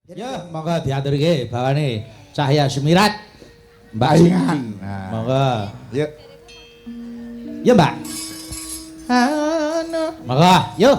Ya, monggo diaturke bawane Cahya Semirat. Mbak Palingan. Nah. Monggo. Yuk. Ya, Mbak. Anu. Monggo, yuk.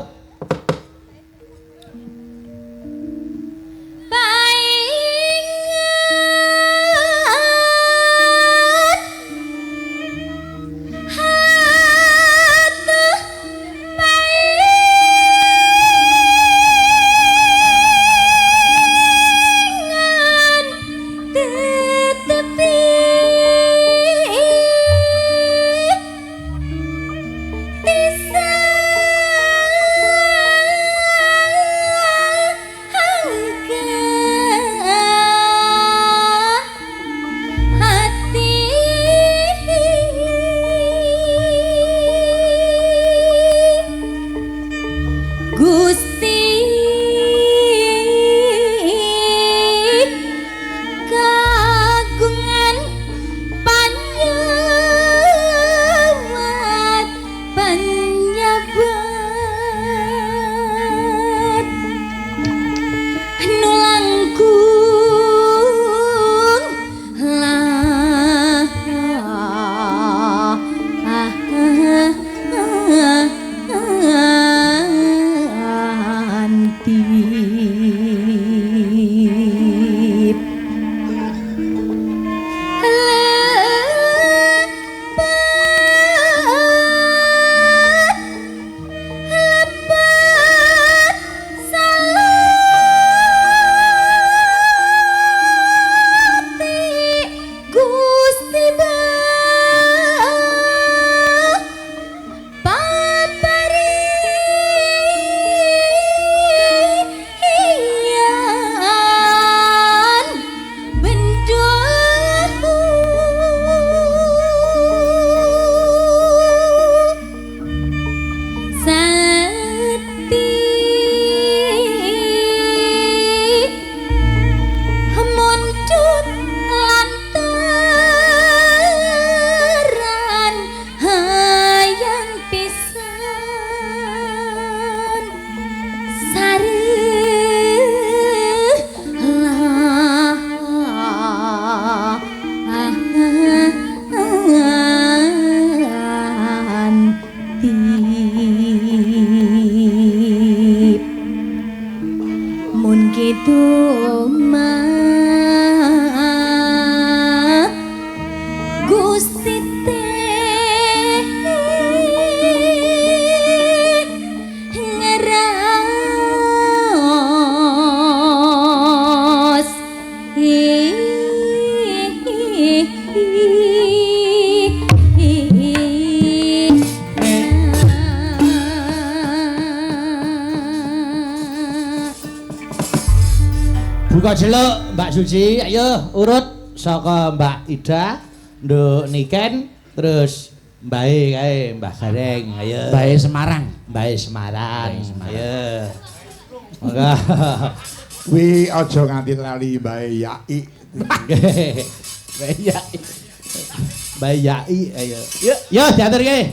Buka jeluk Mbak Suci, ayo urut saka Mbak Ida, Nduk Niken, terus Mbae kae Mbah Gareng, ayo. Mbae Semarang. Mbae Semarang. Ayo. Monggo. Kuwi aja nganti lali Mbak Yai. Mbak Yai. Mbak Yai, ayo. Yuk, yo diaturke.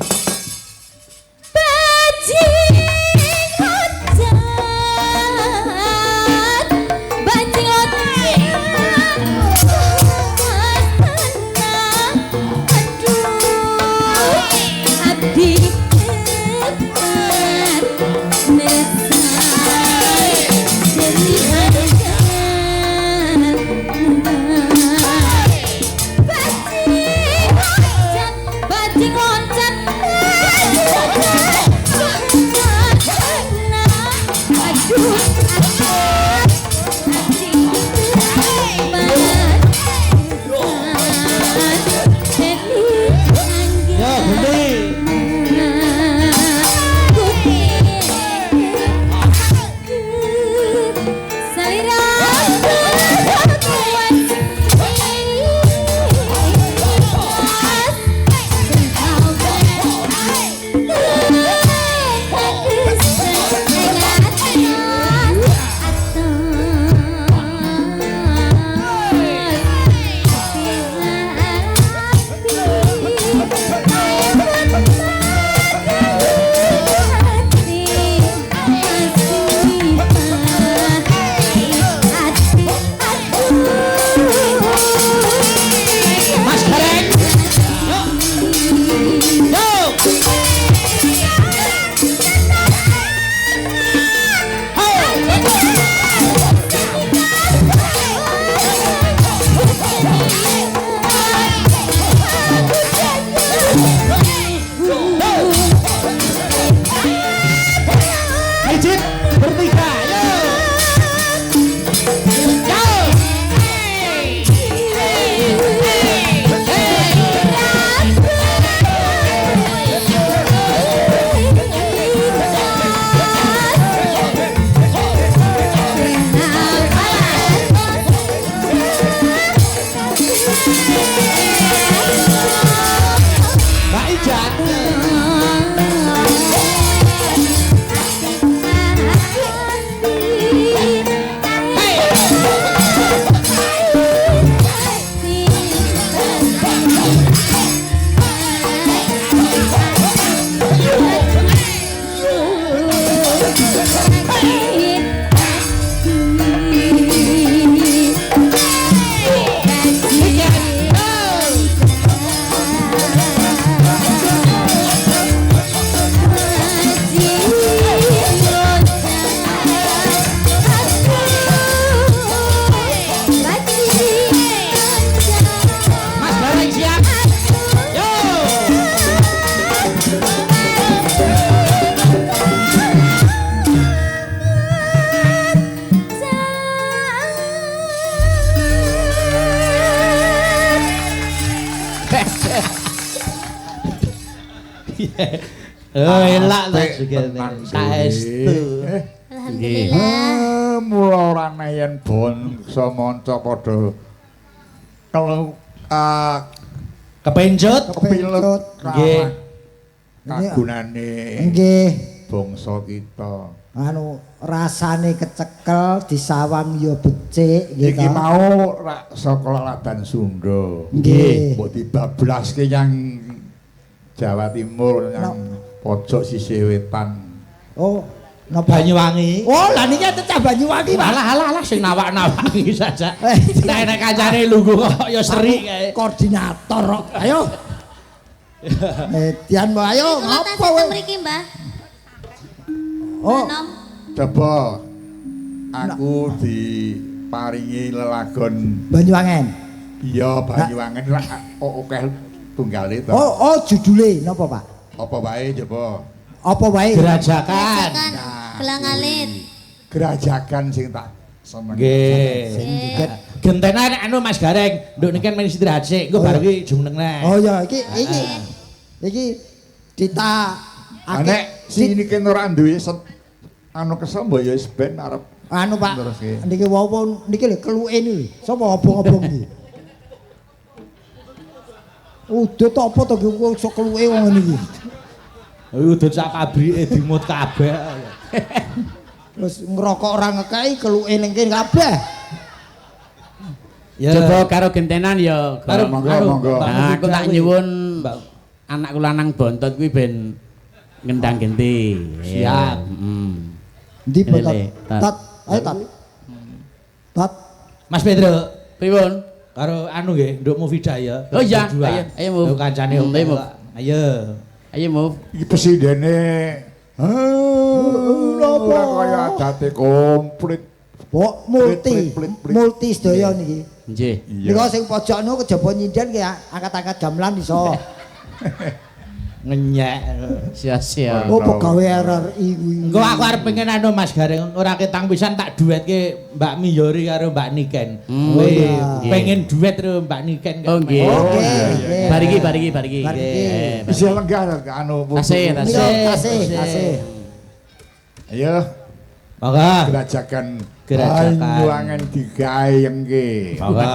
Bajing loncat Oh, elak ta jogene. Saestu. Alhamdulillah. Mula rane yen bangsa manca padha kelu Kepencut. kepilut Nggih. kagunane Nggih. bangsa kita. Anu rasane kecekel disawang ya becik gitu. Iki mau rak saka Ladan Sunda. Nggih. Mbok dibablaske yang Jawa Timur yang pojok sisih wetan. Oh, napa Banyuwangi. Oh, lah niki tetep Banyuwangi, Pak. Alah sing nawak-nawaki saja. Nek kancane lungguh kok ya seri kae. Koordinator kok. Ayo. Tian Mbak, ayo Ngapa ngapa kowe? mriki, Mbah? Oh, Nom. Coba aku diparingi lelagon Banyuwangen. iya Banyuwangen rak akeh tunggale to. Oh, judule napa, Pak? Apa wae coba Apa wae? Gerajakan. Gelang alit. gerajakan sing tak seneng. Nggih. Gentena nek anu Mas Gareng, nduk niki men istirahat sik, engko bar iki jumeneng neh. Oh ya, iki Dita Nek sini kene ora duwe anu kesel mbok ya wis ben arep anu Pak. Teruske. Niki wau niki lho keluke niki. Sapa obong-obong iki? Udut apa to kok iso keluke wong ngene iki. Udut sak pabrike dimut kabeh. Terus ngerokok ora ngekeki keluke ning kene kabeh. Ya. Coba karo gentenan ya. Karo Monggo, anu, monggo. Mbak Nah, aku tak Mufidah nyuwun Mbak. anakku lanang bontot kuwi ben ngendang genti. Siap. Ndi Ini, Tat? Le, Tat. Tat, ayo Tat. Tat. Mas Pedro, Pripun? karo anu nggih, nduk Mufidah ya. Oh iya, Berdua. ayo, Muf. Nduk kancane. Ayo, Muf. Ayo. Ayo move. iki presidene ora kaya adate komplit. Pok multi. Plit. Multi sedaya niki. Nggih. Nika sing pojok niku kejaba nyinden ki angkat-angkat gamelan iso. Ngenyek. Sia-sia. Oh, pegawe RRI kuwi. Engko aku arep pengen anu Mas Gareng, ora ketang pisan tak duetke Mbak Miyori karo Mbak Niken. Oh, Weh, iya. pengen duet karo Mbak Niken. Oh nggih. Oke. iya. Bariki. Bariki. Bisa lenggah anu Tasih, tasih. Tasih. Ayo Monggo. gerajakan Gerajakan. Banyuwangen digayengke. Monggo.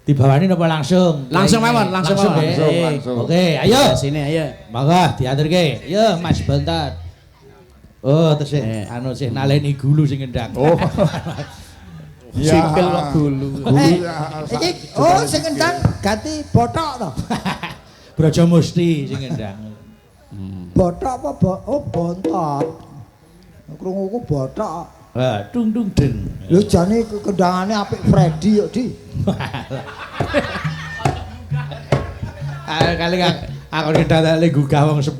Dibawani napa langsung? Langsung mawon, langsung mawon. nggih. Langsung. Oke, ayo. Sini ayo. Monggo diaturke. Ayo Mas Bontot. Oh, terus anu sih naleni gulu sing ngendang. Oh. Sikil kok gulu. Iki sing ngendang ganti bothok to. Braja Musti sing ngendang. Bothok apa bontot. Krunguku bothok. Wah, dung deng. Lho jane kendangane apik Freddy yo, Di. Kali aku didadakne gugah wong 10.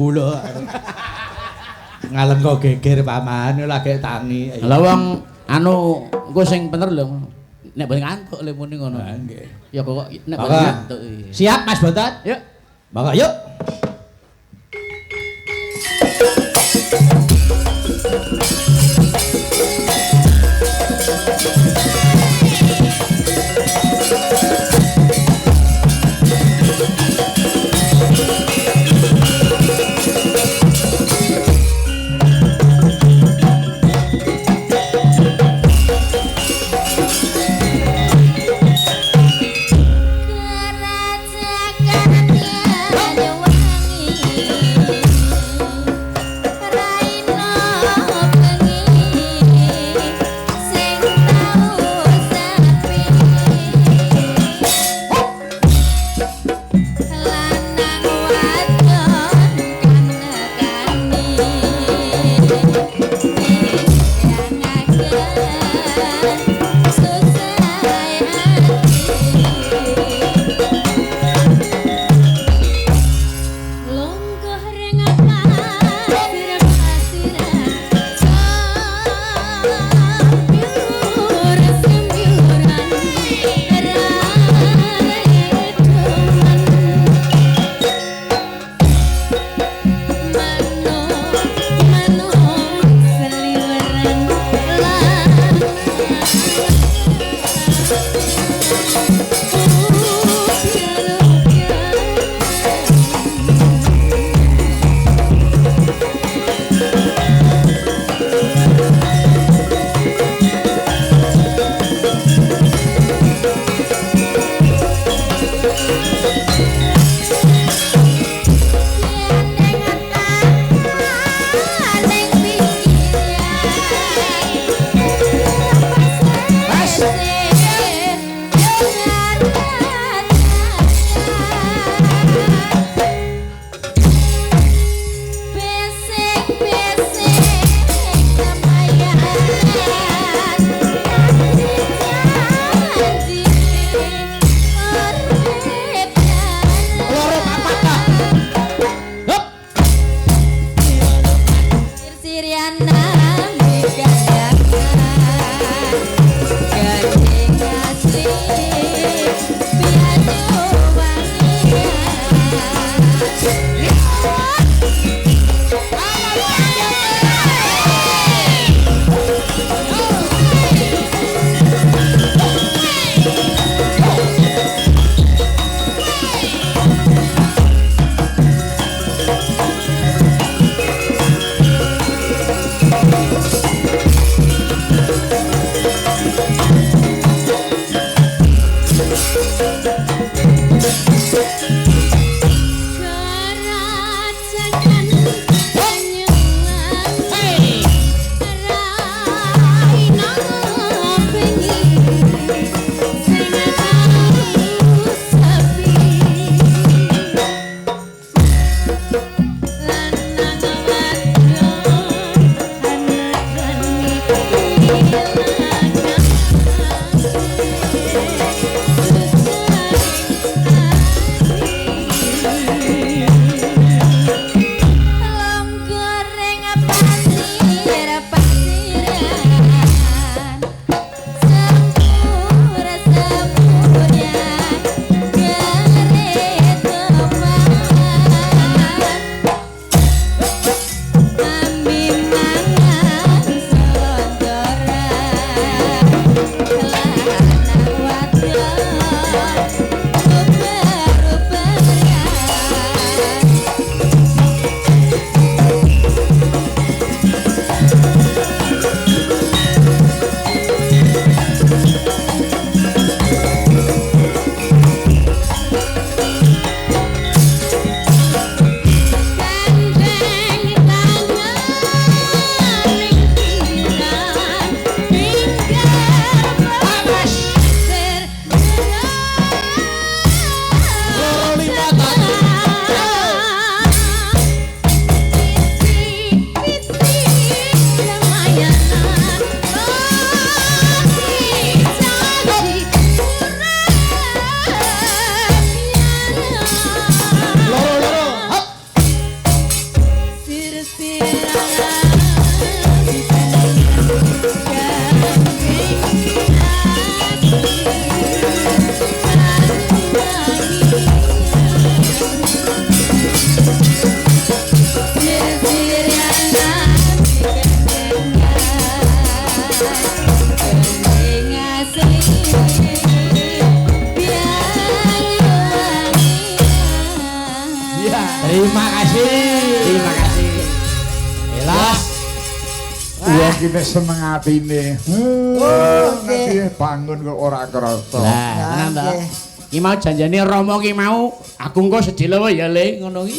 Ngalem kok geger paman lagi tangi. Lah wong anu engko sing bener lho. Nek boten ngantuk le muni ngono. Nggih. Ya kok nek Monggo. boten ngantuk. Siap Mas Bontot? Yuk. Monggo yuk. Banyuwangi Raina iki nek seneng atine. Nanti bangun kok ora krasa. Lah, tenan ta. Ki mau janjane Rama ki mau aku engko sedhela wae ya Le ngono ki.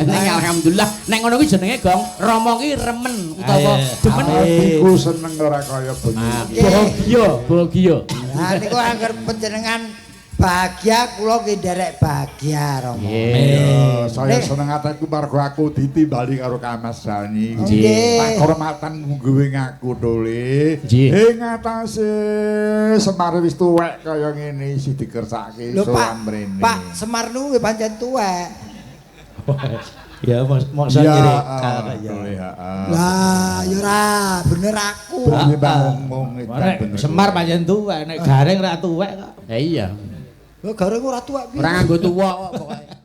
Ning alhamdulillah nek ngono ki jenenge Gong Rama ki remen utawa demen. Iku seneng ora kaya bengi. Bahagia. Lah niku angger panjenengan bahagia kula ki nderek bahagia Rama. Iya, saya seneng atiku margo aku ditimbali karo Kamas Sani. Nggih. Pakurmatan mungguwe ngaku tole. Nggih. Ing atase Semar wis tuwek kaya ngene isi dikersake Lho sowan mrene. Pak Semar niku nggih pancen tuwek. Ya moksa Iya, ngene. tole, heeh. Lah ya ora bener aku. Bengi ngomong Nek Semar pancen tuwek, nek Gareng ra tuwek kok. Ya iya. Lho gareng ora tuwek piye? Ora nganggo tuwa kok pokoke.